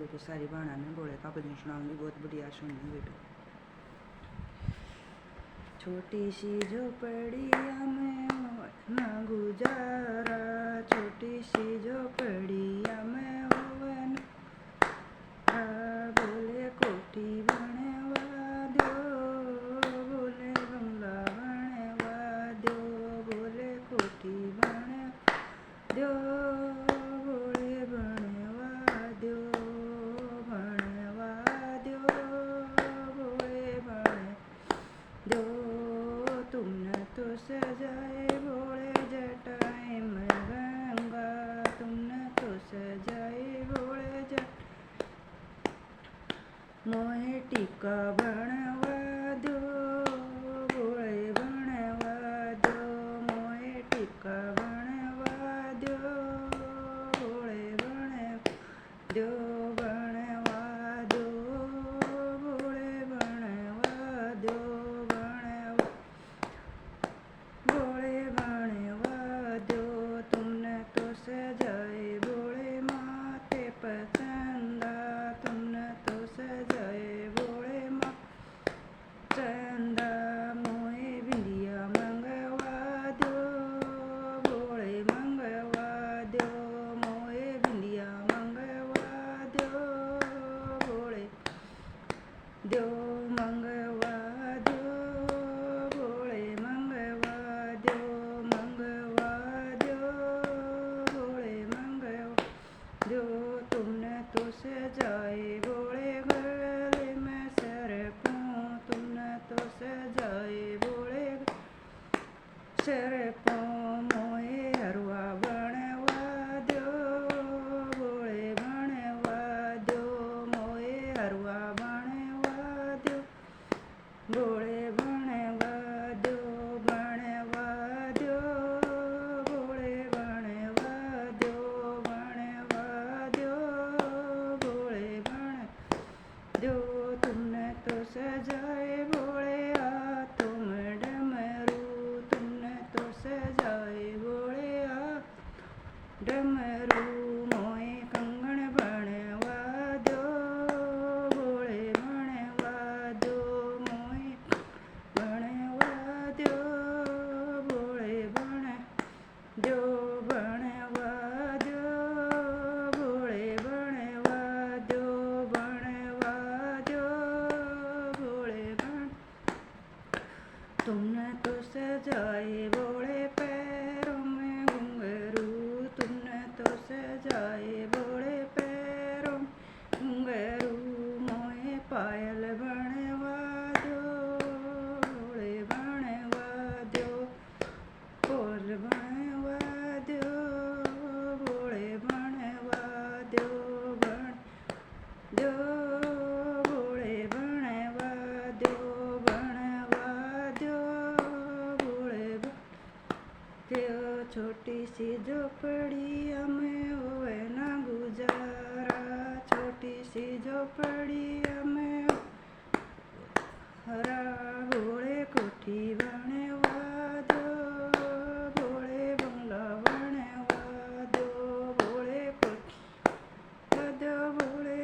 बोलो तो सारी बाणा ने बोले का भजन सुनाऊंगी, बहुत बढ़िया सुननी बेटो। छोटी सी झोपड़िया में ना गुजारा, छोटी सी झोपड़िया में होवन बोले कोठी बनवा दो, बोले बंगला बनवा दो, बोले कोठी बन दो, बोले बनवा दो, बनवा दो, बोले बन दो। तुमने तो सजाए बोले जटाएं में गंगा, तुमने तो सजाए बोले जट मोहे टीका बनवा दो, बोले बनवा दो, मोहे टीका बनवा दो, बोले बन दो, बनवा दो, बोले बनवा दो, बोले बनवा दो। तुमने तो सजाए बोले माथे पर चंदा, तुमने तो सजाए बोले माँ चंदा, मोहे बिंदिया मंगवा दो, बोले मंगवा दो, मोहे बिंदिया मंगवा दो, बोले दो, मंगवा दो, बोले मंगवा दो, मंगवा दो, बोले मंगवा दो। तुमने तो सजाए बोले गले में सरपों, तुमने तो सजाए बोले सरपों, मोहे हरवा बनवा दो, बोले बनवा दो, मोहे हरवा बनवा दो, बोले बनवा दो, बनवा दो, बोले बनवा दो, बनवा दो, बोले बन दो। तुमने तो सजाए बोले हाथों में डमरू, तुमने तो सजाए बोले हाथ डमरू, मोहे कंगन बनवा दो, बोले बनवा दो, मोहे बनवा दो, बोले बन दो, बनवा दो, बोले बनवा दो, बनवा दो, बोले बन। तुमने तो सजाए बोले पैरों में घुंघरू, तुमने तो सजाए बोले पैरों में घुंघरू, मोहे पायल बनवा दो, बोले बनवा दो, बोल बनवा दो, बोले बनवा दो, बन दो, बोले बनवा दो, बनवा दो, बोले बन दो। छोटी सी झोपड़िया में होवे ना गुजारा, छोटी सी झोपड़िया में हरा, बोले कोठी बनवा दो, बोले बंगला बनवा दो, बोले कोठी दो, बोले